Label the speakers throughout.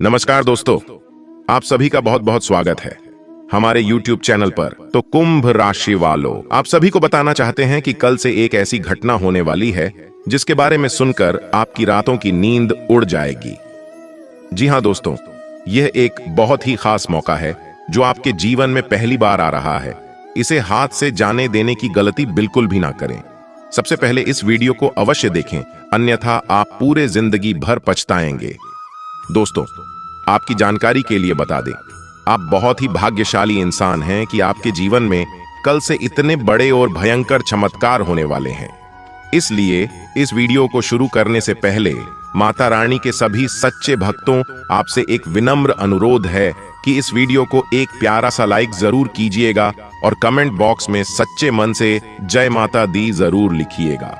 Speaker 1: नमस्कार दोस्तों, आप सभी का बहुत बहुत स्वागत है हमारे YouTube चैनल पर। तो कुंभ राशि वालों, आप सभी को बताना चाहते हैं कि कल से एक ऐसी घटना होने वाली है जिसके बारे में सुनकर आपकी रातों की नींद उड़ जाएगी। जी हाँ दोस्तों, यह एक बहुत ही खास मौका है जो आपके जीवन में पहली बार आ रहा है। इसे हाथ से जाने देने की गलती बिल्कुल भी ना करें। सबसे पहले इस वीडियो को अवश्य देखें, अन्यथा आप पूरे जिंदगी भर पछताएंगे। दोस्तों, आपकी जानकारी के लिए बता दें, आप बहुत ही भाग्यशाली इंसान हैं कि आपके जीवन में कल से इतने बड़े और भयंकर चमत्कार होने वाले हैं। इसलिए इस वीडियो को शुरू करने से पहले माता रानी के सभी सच्चे भक्तों, आपसे एक विनम्र अनुरोध है कि इस वीडियो को एक प्यारा सा लाइक जरूर कीजिएगा और कमेंट बॉक्स में सच्चे मन से जय माता दी जरूर लिखिएगा।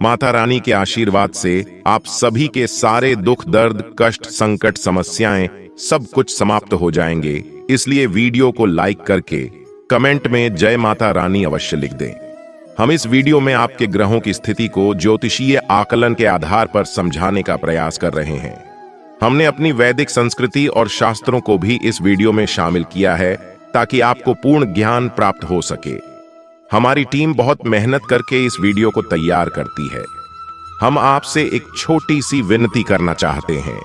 Speaker 1: माता रानी के आशीर्वाद से आप सभी के सारे दुख, दर्द, कष्ट, संकट, समस्याएं सब कुछ समाप्त हो जाएंगे। इसलिए वीडियो को लाइक करके कमेंट में जय माता रानी अवश्य लिख दें। हम इस वीडियो में आपके ग्रहों की स्थिति को ज्योतिषीय आकलन के आधार पर समझाने का प्रयास कर रहे हैं। हमने अपनी वैदिक संस्कृति और शास्त्रों को भी इस वीडियो में शामिल किया है ताकि आपको पूर्ण ज्ञान प्राप्त हो सके। हमारी टीम बहुत मेहनत करके इस वीडियो को तैयार करती है। हम आपसे एक छोटी सी विनती करना चाहते हैं।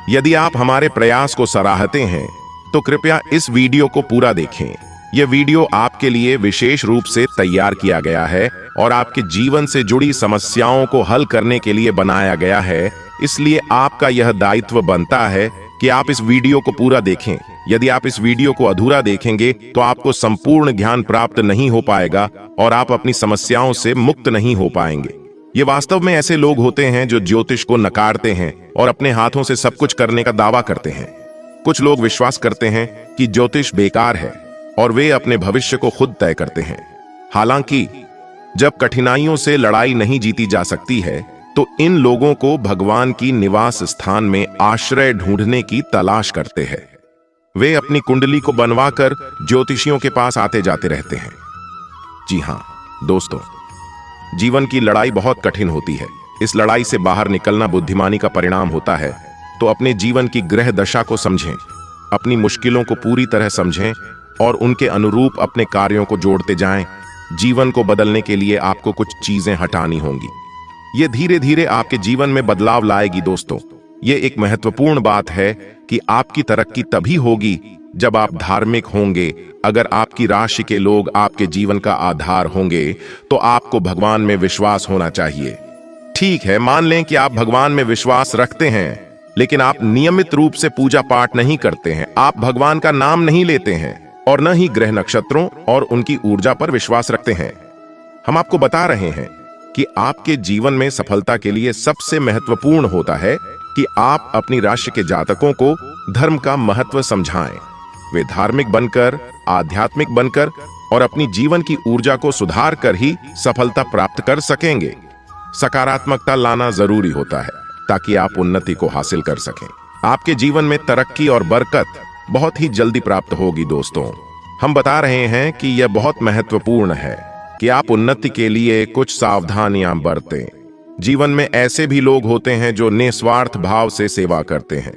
Speaker 1: यदि आप हमारे प्रयास को सराहते हैं तो कृपया इस वीडियो को पूरा देखें। यह वीडियो आपके लिए विशेष रूप से तैयार किया गया है और आपके जीवन से जुड़ी समस्याओं को हल करने के लिए बनाया गया है। इसलिए आपका यह दायित्व बनता है कि आप इस वीडियो को पूरा देखें। यदि आप इस वीडियो को अधूरा देखेंगे तो आपको संपूर्ण ज्ञान प्राप्त नहीं हो पाएगा और आप अपनी समस्याओं से मुक्त नहीं हो पाएंगे। ये वास्तव में ऐसे लोग होते हैं जो ज्योतिष को नकारते हैं और अपने हाथों से सब कुछ करने का दावा करते हैं। कुछ लोग विश्वास करते हैं कि ज्योतिष बेकार है और वे अपने भविष्य को खुद तय करते हैं। हालांकि जब कठिनाइयों से लड़ाई नहीं जीती जा सकती है तो इन लोगों को भगवान की निवास स्थान में आश्रय ढूंढने की तलाश करते हैं। वे अपनी कुंडली को बनवाकर ज्योतिषियों के पास आते जाते रहते हैं। जी हाँ दोस्तों, जीवन की लड़ाई बहुत कठिन होती है। इस लड़ाई से बाहर निकलना बुद्धिमानी का परिणाम होता है। तो अपने जीवन की ग्रह दशा को समझें, अपनी मुश्किलों को पूरी तरह समझें और उनके अनुरूप अपने कार्यों को जोड़ते जाएं। जीवन को बदलने के लिए आपको कुछ चीजें हटानी होंगी। ये धीरे धीरे आपके जीवन में बदलाव लाएगी। दोस्तों, ये एक महत्वपूर्ण बात है कि आपकी तरक्की तभी होगी जब आप धार्मिक होंगे। अगर आपकी राशि के लोग आपके जीवन का आधार होंगे तो आपको भगवान में विश्वास होना चाहिए। ठीक है, मान लें कि आप भगवान में विश्वास रखते हैं लेकिन आप नियमित रूप से पूजा पाठ नहीं करते हैं, आप भगवान का नाम नहीं लेते हैं और न ही ग्रह नक्षत्रों और उनकी ऊर्जा पर विश्वास रखते हैं। हम आपको बता रहे हैं कि आपके जीवन में सफलता के लिए सबसे महत्वपूर्ण होता है कि आप अपनी राशि के जातकों को धर्म का महत्व समझाएं। वे धार्मिक बनकर, आध्यात्मिक बनकर और अपनी जीवन की ऊर्जा को सुधार कर ही सफलता प्राप्त कर सकेंगे। सकारात्मकता लाना जरूरी होता है ताकि आप उन्नति को हासिल कर सकें। आपके जीवन में तरक्की और बरकत बहुत ही जल्दी प्राप्त होगी। दोस्तों, हम बता रहे हैं कि यह बहुत महत्वपूर्ण है कि आप उन्नति के लिए कुछ सावधानियां बरतें। जीवन में ऐसे भी लोग होते हैं जो निस्वार्थ भाव से सेवा करते हैं,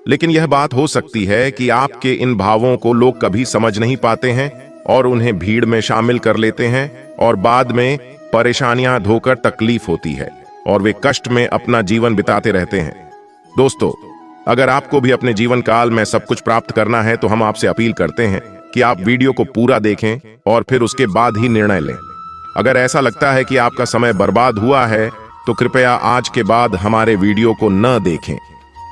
Speaker 1: लेकिन यह बात हो सकती है कि आपके इन भावों को लोग कभी समझ नहीं पाते हैं और उन्हें भीड़ में शामिल कर लेते हैं और बाद में परेशानियां धोकर तकलीफ होती है और वे कष्ट में अपना जीवन बिताते रहते हैं। दोस्तों, अगर आपको भी अपने जीवन काल में सब कुछ प्राप्त करना है तो हम आपसे अपील करते हैं कि आप वीडियो को पूरा देखें और फिर उसके बाद ही निर्णय लें। अगर ऐसा लगता है कि आपका समय बर्बाद हुआ है तो कृपया आज के बाद हमारे वीडियो को न देखें।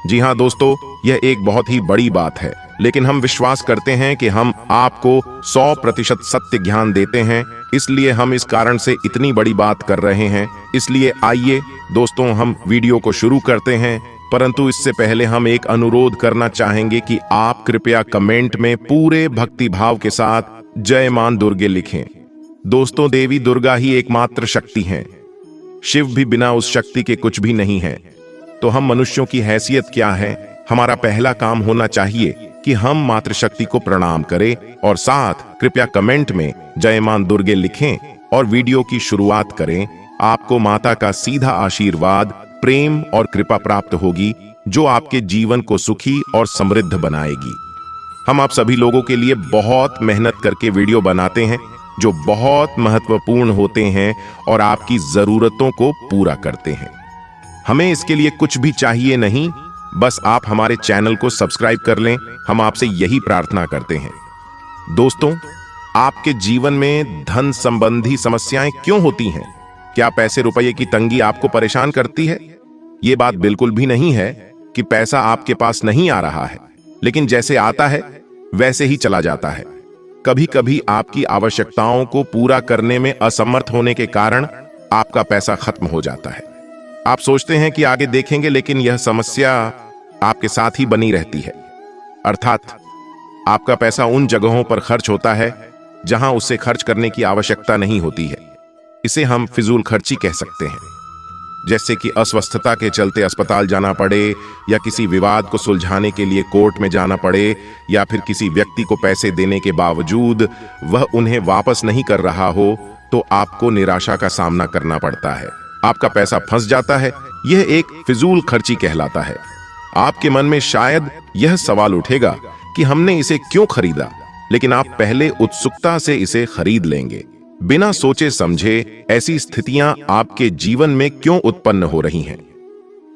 Speaker 1: जी हाँ दोस्तों, यह एक बहुत ही बड़ी बात है, लेकिन हम विश्वास करते हैं कि हम आपको 100% सत्य ज्ञान देते हैं, इसलिए हम इस कारण से इतनी बड़ी बात कर रहे हैं। इसलिए आइए दोस्तों, हम वीडियो को शुरू करते हैं। परंतु इससे पहले हम एक अनुरोध करना चाहेंगे कि आप कृपया कमेंट में पूरे भक्ति भाव के साथ जय मां दुर्गे लिखें। दोस्तों, देवी दुर्गा ही एकमात्र शक्ति हैं। शिव भी बिना उस शक्ति के कुछ भी नहीं है। तो हम मनुष्यों की हैसियत क्या है? हमारा पहला काम होना चाहिए कि हम मातृशक्ति को प्रणाम करें और साथ कृपया कमेंट में जय मां दुर्गे लिखें और वीडियो की शुरुआत करें। आपको माता का सीधा आशीर्वाद, प्रेम और कृपा प्राप्त होगी। जो आपके जीवन को सुखी और समृद्ध बनाएगी। हम आप सभी लोगों के लिए बहुत मेहनत करके वीडियो बनाते हैं जो बहुत महत्वपूर्ण होते हैं और आपकी जरूरतों को पूरा करते हैं। हमें इसके लिए कुछ भी चाहिए नहीं, बस आप हमारे चैनल को सब्सक्राइब कर लें। हम आपसे यही प्रार्थना करते हैं। दोस्तों, आपके जीवन में धन संबंधी समस्याएं क्यों होती हैं? क्या पैसे रुपये की तंगी आपको परेशान करती है? यह बात बिल्कुल भी नहीं है कि पैसा आपके पास नहीं आ रहा है, लेकिन जैसे आता है वैसे ही चला जाता है। कभी कभी आपकी आवश्यकताओं को पूरा करने में असमर्थ होने के कारण आपका पैसा खत्म हो जाता है। आप सोचते हैं कि आगे देखेंगे, लेकिन यह समस्या आपके साथ ही बनी रहती है। अर्थात आपका पैसा उन जगहों पर खर्च होता है जहां उसे खर्च करने की आवश्यकता नहीं होती है। इसे हम फिजूल खर्ची कह सकते हैं, जैसे कि अस्वस्थता के चलते अस्पताल जाना पड़े, या किसी विवाद को सुलझाने के लिए कोर्ट में जाना पड़े, या फिर किसी व्यक्ति को पैसे देने के बावजूद वह उन्हें वापस नहीं कर रहा हो तो आपको निराशा का सामना करना पड़ता है। आपका पैसा फंस जाता है। यह एक फिजूल खर्ची कहलाता है। आपके मन में शायद यह सवाल उठेगा कि हमने इसे क्यों खरीदा, लेकिन आप पहले उत्सुकता से इसे खरीद लेंगे। बिना सोचे समझे ऐसी स्थितियां आपके जीवन में क्यों उत्पन्न हो रही हैं?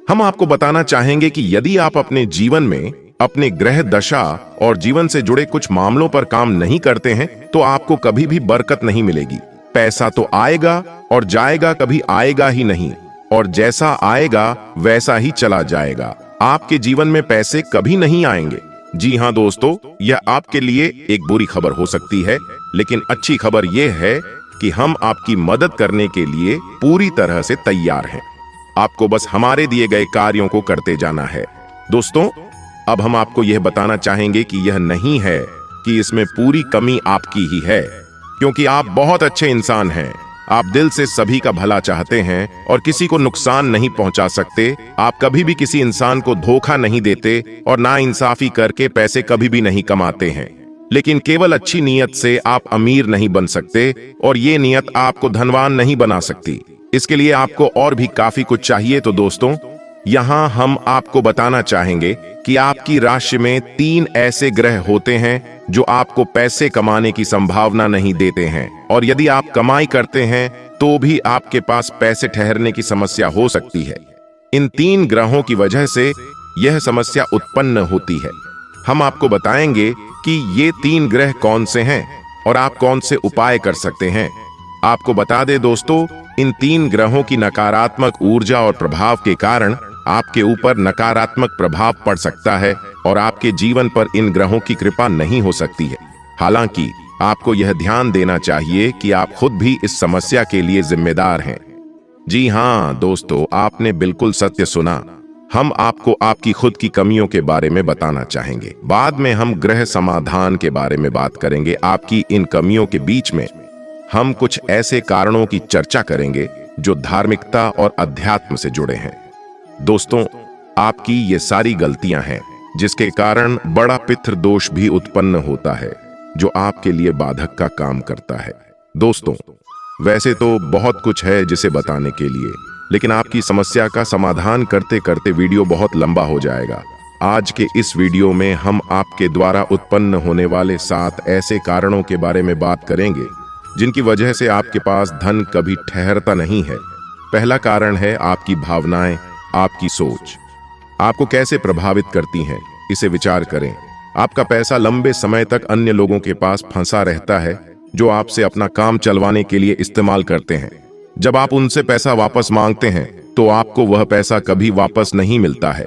Speaker 1: हम आपको बताना चाहेंगे कि यदि आप अपने जीवन में अपने ग्रह दशा और जीवन से जुड़े कुछ मामलों पर काम नहीं करते हैं तो आपको कभी भी बरकत नहीं मिलेगी। पैसा तो आएगा और जाएगा, कभी आएगा ही नहीं, और जैसा आएगा वैसा ही चला जाएगा। आपके जीवन में पैसे कभी नहीं आएंगे। जी हां दोस्तों, यह आपके लिए एक बुरी खबर हो सकती है, लेकिन अच्छी खबर यह है कि हम आपकी मदद करने के लिए पूरी तरह से तैयार हैं। आपको बस हमारे दिए गए कार्यों को करते जाना है। दोस्तों, अब हम आपको यह बताना चाहेंगे कि यह नहीं है कि इसमें पूरी कमी आपकी ही है, क्योंकि आप बहुत अच्छे इंसान हैं। आप दिल से सभी का भला चाहते हैं और किसी को नुकसान नहीं पहुंचा सकते। आप कभी भी किसी इंसान को धोखा नहीं देते और नाइंसाफी करके पैसे कभी भी नहीं कमाते हैं। लेकिन केवल अच्छी नीयत से आप अमीर नहीं बन सकते, और ये नीयत आपको धनवान नहीं बना सकती। इसके लिए आपको और भी काफी कुछ चाहिए। तो दोस्तों, यहाँ हम आपको बताना चाहेंगे कि आपकी राशि में 3 ऐसे ग्रह होते हैं जो आपको पैसे कमाने की संभावना नहीं देते हैं, और यदि आप कमाई करते हैं तो भी आपके पास पैसे ठहरने की समस्या हो सकती है। इन 3 ग्रहों की वजह से यह समस्या उत्पन्न होती है। हम आपको बताएंगे कि ये 3 ग्रह कौन से हैं और आप कौन से उपाय कर सकते हैं। आपको बता दें दोस्तों, इन 3 ग्रहों की नकारात्मक ऊर्जा और प्रभाव के कारण आपके ऊपर नकारात्मक प्रभाव पड़ सकता है और आपके जीवन पर इन ग्रहों की कृपा नहीं हो सकती है। हालांकि आपको यह ध्यान देना चाहिए कि आप खुद भी इस समस्या के लिए जिम्मेदार हैं। जी हां दोस्तों, आपने बिल्कुल सत्य सुना। हम आपको आपकी खुद की कमियों के बारे में बताना चाहेंगे। बाद में हम ग्रह समाधान के बारे में बात करेंगे। आपकी इन कमियों के बीच में हम कुछ ऐसे कारणों की चर्चा करेंगे जो धार्मिकता और अध्यात्म से जुड़े हैं। दोस्तों, आपकी ये सारी गलतियां हैं जिसके कारण बड़ा पितृ दोष भी उत्पन्न होता है, जो आपके लिए बाधक का काम करता है। दोस्तों, वैसे तो बहुत कुछ है जिसे बताने के लिए, लेकिन आपकी समस्या का समाधान करते करते वीडियो बहुत लंबा हो जाएगा। आज के इस वीडियो में हम आपके द्वारा उत्पन्न होने वाले 7 ऐसे कारणों के बारे में बात करेंगे जिनकी वजह से आपके पास धन कभी ठहरता नहीं है। पहला कारण है आपकी भावनाएं। आपकी सोच आपको कैसे प्रभावित करती हैं, इसे विचार करें। आपका पैसा लंबे समय तक अन्य लोगों के पास फंसा रहता है जो आपसे अपना काम चलवाने के लिए इस्तेमाल करते हैं। जब आप उनसे पैसा वापस मांगते हैं तो आपको वह पैसा कभी वापस नहीं मिलता है।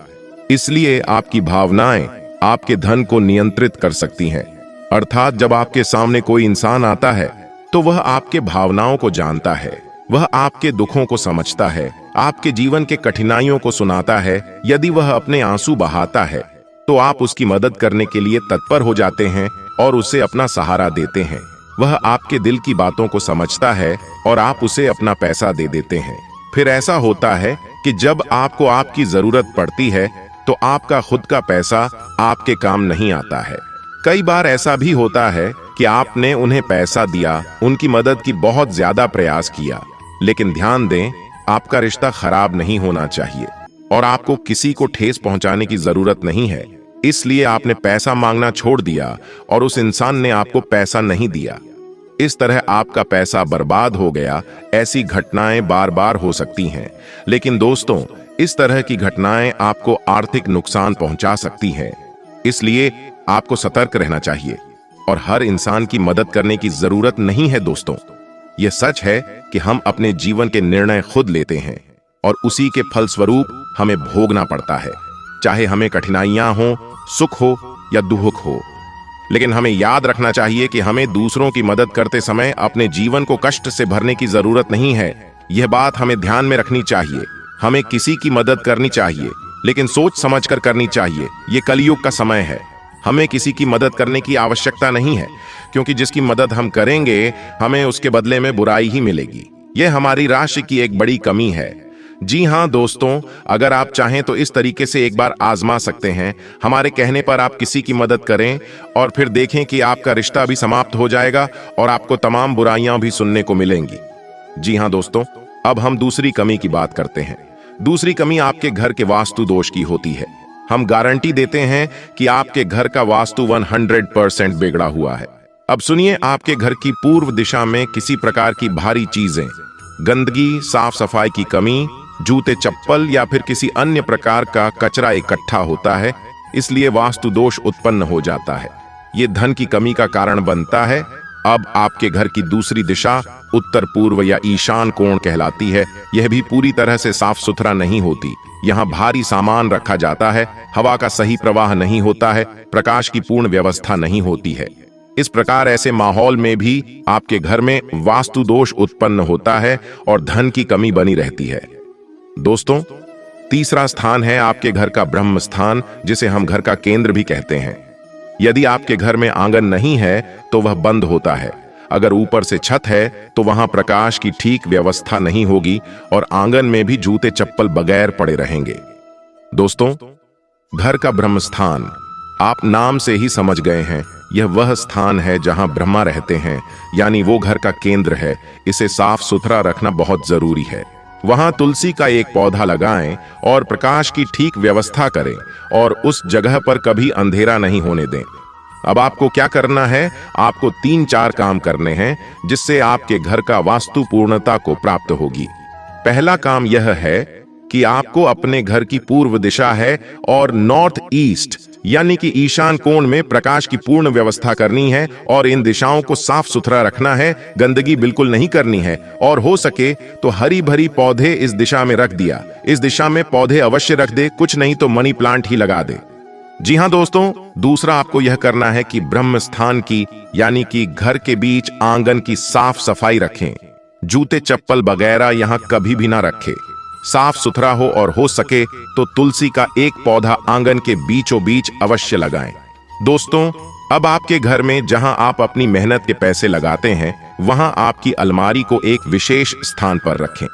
Speaker 1: इसलिए आपकी भावनाएं आपके धन को नियंत्रित कर सकती हैं। अर्थात जब आपके सामने कोई इंसान आता है तो वह आपके भावनाओं को जानता है, वह आपके दुखों को समझता है, आपके जीवन के कठिनाइयों को सुनाता है। यदि वह अपने आंसू बहाता है तो आप उसकी मदद करने के लिए तत्पर हो जाते हैं और उसे अपना सहारा देते हैं। वह आपके दिल की बातों को समझता है और आप उसे अपना पैसा दे देते हैं। फिर ऐसा होता है कि जब आपको आपकी जरूरत पड़ती है तो आपका खुद का पैसा आपके काम नहीं आता है। कई बार ऐसा भी होता है कि आपने उन्हें पैसा दिया, उनकी मदद की बहुत ज्यादा प्रयास किया, लेकिन ध्यान दें, आपका रिश्ता खराब नहीं होना चाहिए। और आपको किसी को ठेस पहुंचाने की जरूरत नहीं है, इसलिए आपने पैसा मांगना छोड़ दिया और उस इंसान ने आपको पैसा नहीं दिया। इस तरह आपका पैसा बर्बाद हो गया। ऐसी घटनाएं बार बार हो सकती हैं, लेकिन दोस्तों, इस तरह की घटनाएं आपको आर्थिक नुकसान पहुंचा सकती हैं। इसलिए आपको सतर्क रहना चाहिए और हर इंसान की मदद करने की जरूरत नहीं है। दोस्तों, यह सच है कि हम अपने जीवन के निर्णय खुद लेते हैं और उसी के फलस्वरूप हमें भोगना पड़ता है, चाहे हमें कठिनाइयां हो, सुख हो या दुख हो। लेकिन हमें याद रखना चाहिए कि हमें दूसरों की मदद करते समय अपने जीवन को कष्ट से भरने की जरूरत नहीं है। यह बात हमें ध्यान में रखनी चाहिए। हमें किसी की मदद करनी चाहिए, लेकिन सोच समझकर करनी चाहिए। यह कलयुग का समय है। हमें किसी की मदद करने की आवश्यकता नहीं है, क्योंकि जिसकी मदद हम करेंगे हमें उसके बदले में बुराई ही मिलेगी। यह हमारी राशि की एक बड़ी कमी है। जी हाँ दोस्तों, अगर आप चाहें तो इस तरीके से एक बार आजमा सकते हैं। हमारे कहने पर आप किसी की मदद करें और फिर देखें कि आपका रिश्ता भी समाप्त हो जाएगा और आपको तमाम बुराइयां भी सुनने को मिलेंगी। जी हाँ दोस्तों, अब हम दूसरी कमी की बात करते हैं। दूसरी कमी आपके घर के वास्तु दोष की होती है। हम गारंटी देते हैं कि आपके घर का वास्तु 100% बिगड़ा हुआ है। अब सुनिए, आपके घर की पूर्व दिशा में किसी प्रकार की भारी चीजें, गंदगी, साफ सफाई की कमी, जूते चप्पल या फिर किसी अन्य प्रकार का कचरा इकट्ठा होता है, इसलिए वास्तु दोष उत्पन्न हो जाता है। ये धन की कमी का कारण बनता है। अब आपके घर की दूसरी दिशा उत्तर पूर्व या ईशान कोण कहलाती है। यह भी पूरी तरह से साफ सुथरा नहीं होती। यहाँ भारी सामान रखा जाता है, हवा का सही प्रवाह नहीं होता है, प्रकाश की पूर्ण व्यवस्था नहीं होती है। इस प्रकार ऐसे माहौल में भी आपके घर में वास्तु दोष उत्पन्न होता है और धन की कमी बनी रहती है। दोस्तों, तीसरा स्थान है आपके घर का ब्रह्म स्थान, जिसे हम घर का केंद्र भी कहते हैं। यदि आपके घर में आंगन नहीं है तो वह बंद होता है। अगर ऊपर से छत है तो वहां प्रकाश की ठीक व्यवस्था नहीं होगी और आंगन में भी जूते चप्पल बगैर पड़े रहेंगे। दोस्तों, घर का ब्रह्म स्थान आप नाम से ही समझ गए हैं। यह वह स्थान है जहां ब्रह्मा रहते हैं, यानी वो घर का केंद्र है। इसे साफ सुथरा रखना बहुत जरूरी है। वहां तुलसी का एक पौधा लगाएं और प्रकाश की ठीक व्यवस्था करें और उस जगह पर कभी अंधेरा नहीं होने दें। अब आपको क्या करना है? आपको 3-4 काम करने हैं जिससे आपके घर का वास्तु पूर्णता को प्राप्त होगी। पहला काम यह है कि आपको अपने घर की पूर्व दिशा है और नॉर्थ ईस्ट यानी कि ईशान कोण में प्रकाश की पूर्ण व्यवस्था करनी है और इन दिशाओं को साफ सुथरा रखना है। गंदगी बिल्कुल नहीं करनी है और हो सके तो हरी भरी पौधे इस दिशा में रख दिया। इस दिशा में पौधे अवश्य रख दे, कुछ नहीं तो मनी प्लांट ही लगा दे। जी हाँ दोस्तों, दूसरा आपको यह करना है कि ब्रह्म स्थान की यानी कि घर के बीच आंगन की साफ सफाई रखें। जूते चप्पल वगैरह यहाँ कभी भी ना रखें। साफ सुथरा हो और हो सके तो तुलसी का एक पौधा आंगन के बीचों बीच अवश्य लगाएं। दोस्तों, अब आपके घर में जहां आप अपनी मेहनत के पैसे लगाते हैं, वहां आपकी अलमारी को एक विशेष स्थान पर रखें।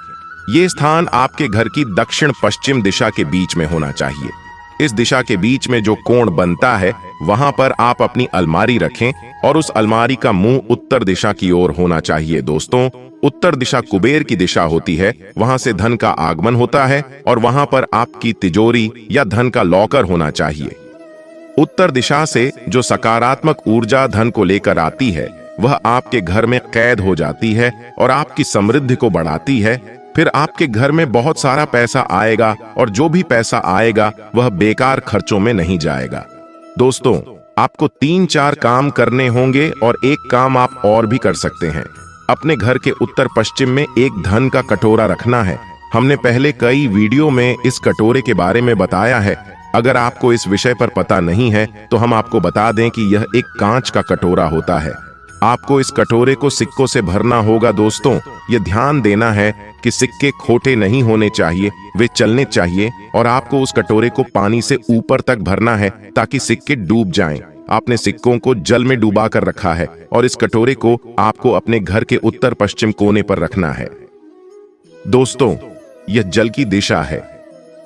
Speaker 1: ये स्थान आपके घर की दक्षिण पश्चिम दिशा के बीच में होना चाहिए। इस दिशा के बीच में जो कोण बनता है, वहां पर आप अपनी अलमारी रखें और उस अलमारी का मुंह उत्तर दिशा की ओर होना चाहिए। दोस्तों, उत्तर दिशा कुबेर की दिशा होती है। वहां से धन का आगमन होता है और वहां पर आपकी तिजोरी या धन का लॉकर होना चाहिए। उत्तर दिशा से जो सकारात्मक ऊर्जा धन को लेकर आती है, वह आपके घर में कैद हो जाती है और आपकी समृद्धि को बढ़ाती है। फिर आपके घर में बहुत सारा पैसा आएगा और जो भी पैसा आएगा वह बेकार खर्चों में नहीं जाएगा। दोस्तों, आपको 3-4 काम करने होंगे और एक काम आप और भी कर सकते हैं। अपने घर के उत्तर पश्चिम में एक धन का कटोरा रखना है। हमने पहले कई वीडियो में इस कटोरे के बारे में बताया है। अगर आपको इस विषय पर पता नहीं है तो हम आपको बता दें कि यह एक कांच का कटोरा होता है। आपको इस कटोरे को सिक्कों से भरना होगा। दोस्तों, यह ध्यान देना है कि सिक्के खोटे नहीं होने चाहिए, वे चलने चाहिए और आपको उस कटोरे को पानी से ऊपर तक भरना है ताकि सिक्के डूब जाएं। आपने सिक्कों को जल में डुबा कर रखा है और इस कटोरे को आपको अपने घर के उत्तर पश्चिम कोने पर रखना है। दोस्तों, यह जल की दिशा है।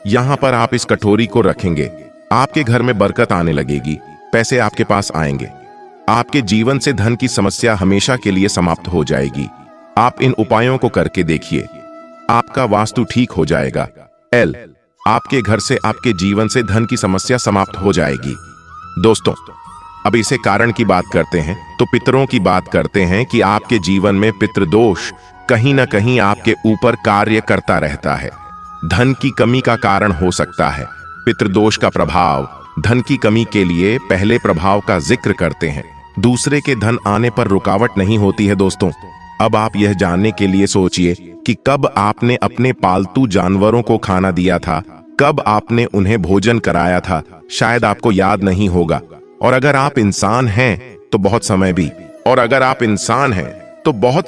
Speaker 1: यहां पर आप इस कटोरी को रखेंगे, आपके घर में बरकत आने लगेगी, पैसे आपके पास आएंगे, आपके जीवन से धन की समस्या हमेशा के लिए समाप्त हो जाएगी। आप इन उपायों को करके देखिए, आपका वास्तु ठीक हो जाएगा। आपके घर से, आपके जीवन से धन की समस्या समाप्त हो जाएगी। दोस्तों, अब इसे कारण की बात करते हैं तो पितरों की बात करते हैं कि आपके जीवन में पितृदोष कहीं ना कहीं आपके ऊपर कार्य करता रहता है। धन की कमी का कारण हो सकता है। पितृदोष का प्रभाव धन की कमी के लिए पहले प्रभाव का जिक्र करते हैं। दूसरे के धन आने पर रुकावट नहीं होती है। दोस्तों, अब आप यह जानने के लिए सोचिए कि कब आपने अपने पालतू जानवरों को खाना दिया था, कब आपने उन्हें भोजन कराया था, शायद आपको याद नहीं होगा। और अगर आप इंसान हैं तो बहुत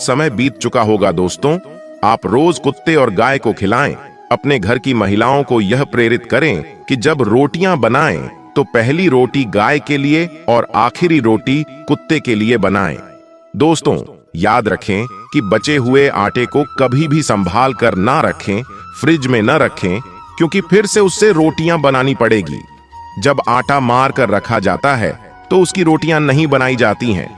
Speaker 1: समय बीत चुका होगा। दोस्तों, आप रोज कुत्ते और गाय को खिलाएं। अपने घर की महिलाओं को यह प्रेरित करें कि जब रोटियां बनाएं तो पहली रोटी गाय के लिए और आखिरी रोटी कुत्ते के लिए बनाएं। दोस्तों, याद रखें कि बचे हुए आटे को कभी भी संभाल कर ना रखें, फ्रिज में न रखें, क्योंकि फिर से उससे रोटियां बनानी पड़ेगी। जब आटा मार कर रखा जाता है तो उसकी रोटियां नहीं बनाई जाती हैं।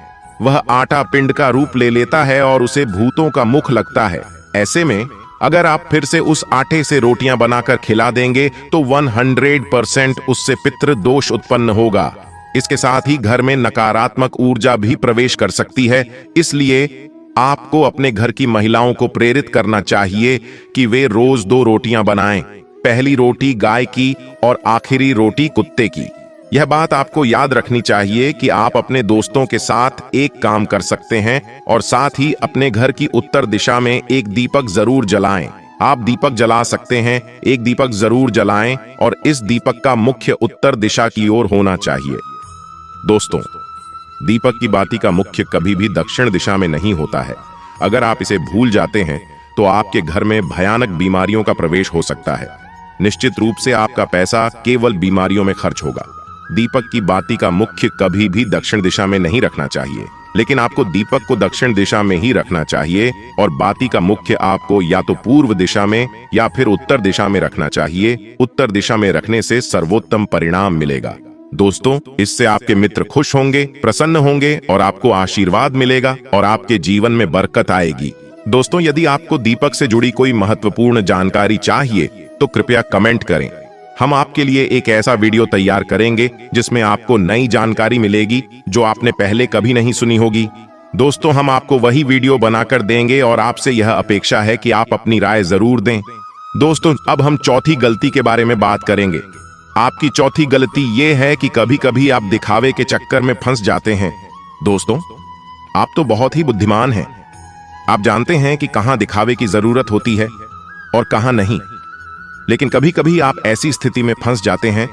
Speaker 1: वह आटा पिंड का रूप ले लेता है और उसे भूतों का मुख लगता है। ऐसे में अगर आप फिर से उस आटे से रोटियां बनाकर खिला देंगे तो 100% उससे पितृ दोष उत्पन्न होगा। इसके साथ ही घर में नकारात्मक ऊर्जा भी प्रवेश कर सकती है। इसलिए आपको अपने घर की महिलाओं को प्रेरित करना चाहिए कि वे रोज 2 रोटियां बनाएं, पहली रोटी गाय की और आखिरी रोटी कुत्ते की। यह बात आपको याद रखनी चाहिए कि आप अपने दोस्तों के साथ एक काम कर सकते हैं और साथ ही अपने घर की उत्तर दिशा में एक दीपक जरूर जलाएं। आप दीपक जला सकते हैं, एक दीपक जरूर जलाएं और इस दीपक का मुख्य उत्तर दिशा की ओर होना चाहिए। दोस्तों, दीपक की बाती का मुख्य कभी भी दक्षिण दिशा में नहीं होता है। अगर आप इसे भूल जाते हैं तो आपके घर में भयानक बीमारियों का प्रवेश हो सकता है। निश्चित रूप से आपका पैसा केवल बीमारियों में खर्च होगा। दीपक की बाती का मुख्य कभी भी दक्षिण दिशा में नहीं रखना चाहिए, लेकिन आपको दीपक को दक्षिण दिशा में ही रखना चाहिए और बाती का मुख्य आपको या तो पूर्व दिशा में या फिर उत्तर दिशा में रखना चाहिए। उत्तर दिशा में रखने से सर्वोत्तम परिणाम मिलेगा। दोस्तों, इससे आपके मित्र खुश होंगे, प्रसन्न होंगे और आपको आशीर्वाद मिलेगा और आपके जीवन में बरकत आएगी। दोस्तों, यदि आपको दीपक से जुड़ी कोई महत्वपूर्ण जानकारी चाहिए तो कृपया कमेंट करें। हम आपके लिए एक ऐसा वीडियो तैयार करेंगे जिसमें आपको नई जानकारी मिलेगी जो आपने पहले कभी नहीं सुनी होगी। दोस्तों, हम आपको वही वीडियो बनाकर देंगे और आपसे यह अपेक्षा है कि आप अपनी राय जरूर दें। दोस्तों, अब हम चौथी गलती के बारे में बात करेंगे। आपकी चौथी गलती यह है कि कभी कभी आप दिखावे के चक्कर में फंस जाते हैं। दोस्तों, आप तो बहुत ही बुद्धिमान हैं। आप जानते हैं कि कहां दिखावे की जरूरत होती है और कहां नहीं, लेकिन कभी कभी आप ऐसी स्थिति में फंस जाते हैं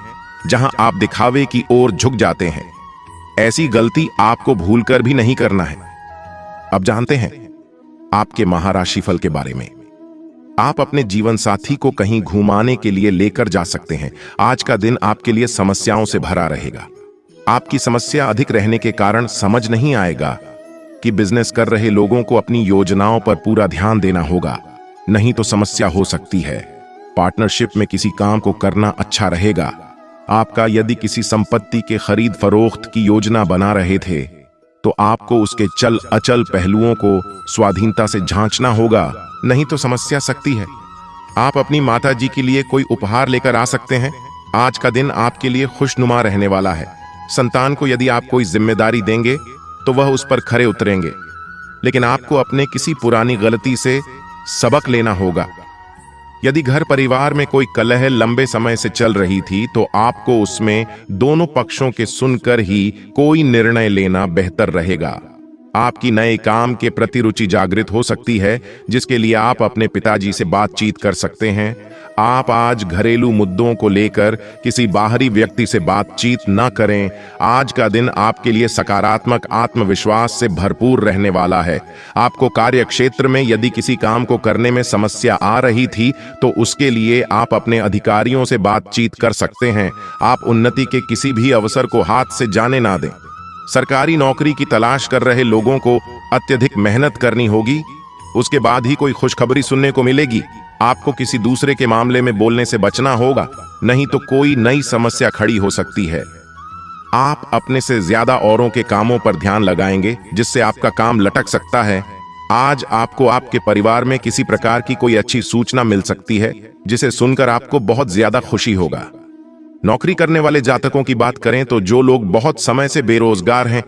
Speaker 1: जहां आप दिखावे की ओर झुक जाते हैं। ऐसी गलती आपको भूलकर भी नहीं करना है। अब जानते हैं आपके महाराशिफल के बारे में। आप अपने जीवन साथी को कहीं घुमाने के लिए लेकर जा सकते हैं। आज का दिन आपके लिए समस्याओं से भरा रहेगा। आपकी समस्या अधिक रहने के कारण समझ नहीं आएगा कि बिजनेस कर रहे लोगों को अपनी योजनाओं पर पूरा ध्यान देना होगा, नहीं तो समस्या हो सकती है। पार्टनरशिप में किसी काम को करना अच्छा रहेगा। आपका यदि किसी संपत्ति के खरीद फरोख्त की योजना बना रहे थे तो आपको उसके चल अचल पहलुओं को स्वाधीनता से जांचना होगा, नहीं तो समस्या सकती है। आप अपनी माता जी के लिए कोई उपहार लेकर आ सकते हैं। आज का दिन आपके लिए खुशनुमा रहने वाला है। संतान को यदि आप कोई जिम्मेदारी देंगे तो वह उस पर खरे उतरेंगे, लेकिन आपको अपने किसी पुरानी गलती से सबक लेना होगा। यदि घर परिवार में कोई कलह लंबे समय से चल रही थी तो आपको उसमें दोनों पक्षों के सुनकर ही कोई निर्णय लेना बेहतर रहेगा। आपकी नए काम के प्रति रुचि जागृत हो सकती है, जिसके लिए आप अपने पिताजी से बातचीत कर सकते हैं। आप आज घरेलू मुद्दों को लेकर किसी बाहरी व्यक्ति से बातचीत न करें। आज का दिन आपके लिए सकारात्मक आत्मविश्वास से भरपूर रहने वाला है। आपको कार्य क्षेत्र में यदि किसी काम को करने में समस्या आ रही थी तो उसके लिए आप अपने अधिकारियों से बातचीत कर सकते हैं। आप उन्नति के किसी भी अवसर को हाथ से जाने ना दें। सरकारी नौकरी की तलाश कर रहे लोगों को अत्यधिक मेहनत करनी होगी, उसके बाद ही कोई खुशखबरी सुनने को मिलेगी। आपको किसी दूसरे के मामले में बोलने से बचना होगा, नहीं तो कोई नई समस्या खड़ी हो सकती है। आप अपने से ज्यादा औरों के कामों पर ध्यान लगाएंगे, जिससे आपका काम लटक सकता है। आज आपको आपके परिवार में किसी प्रकार की कोई अच्छी सूचना मिल सकती है जिसे सुनकर आपको बहुत ज्यादा खुशी होगा। नौकरी करने वाले जातकों की बात करें तो जो लोग बहुत समय से बेरोजगार हैं,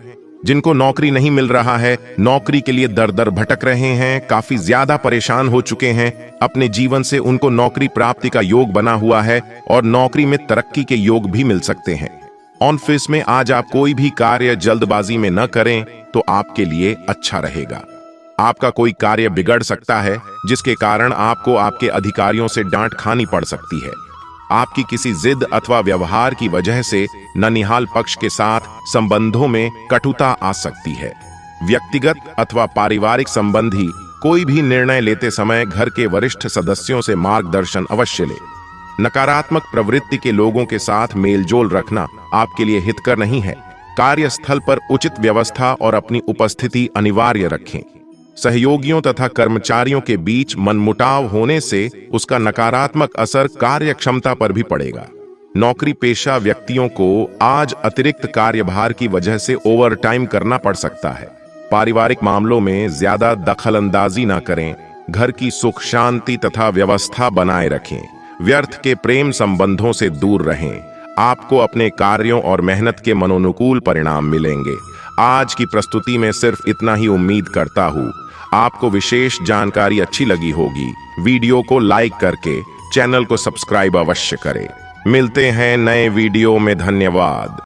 Speaker 1: जिनको नौकरी नहीं मिल रहा है, नौकरी के लिए दर दर भटक रहे हैं, काफी ज्यादा परेशान हो चुके हैं अपने जीवन से, उनको नौकरी प्राप्ति का योग बना हुआ है और नौकरी में तरक्की के योग भी मिल सकते हैं। ऑफिस में आज आप कोई भी कार्य जल्दबाजी में न करें तो आपके लिए अच्छा रहेगा। आपका कोई कार्य बिगड़ सकता है जिसके कारण आपको आपके अधिकारियों से डांट खानी पड़ सकती है। आपकी किसी जिद अथवा व्यवहार की वजह से ननिहाल पक्ष के साथ संबंधों में कटुता आ सकती है। व्यक्तिगत अथवा पारिवारिक संबंधी कोई भी निर्णय लेते समय घर के वरिष्ठ सदस्यों से मार्गदर्शन अवश्य ले। नकारात्मक प्रवृत्ति के लोगों के साथ मेलजोल रखना आपके लिए हितकर नहीं है। कार्यस्थल पर उचित व्यवस्था और अपनी उपस्थिति अनिवार्य रखें। सहयोगियों तथा कर्मचारियों के बीच मनमुटाव होने से उसका नकारात्मक असर कार्य क्षमता पर भी पड़ेगा। नौकरी पेशा व्यक्तियों को आज अतिरिक्त कार्यभार की वजह से ओवरटाइम करना पड़ सकता है। पारिवारिक मामलों में ज्यादा दखलंदाजी ना करें। घर की सुख शांति तथा व्यवस्था बनाए रखें। व्यर्थ के प्रेम संबंधों से दूर रहें। आपको अपने कार्यों और मेहनत के मनोनुकूल परिणाम मिलेंगे। आज की प्रस्तुति में सिर्फ इतना ही उम्मीद करता हूँ आपको विशेष जानकारी अच्छी लगी होगी। वीडियो को लाइक करके चैनल को सब्सक्राइब अवश्य करें। मिलते हैं नए वीडियो में। धन्यवाद।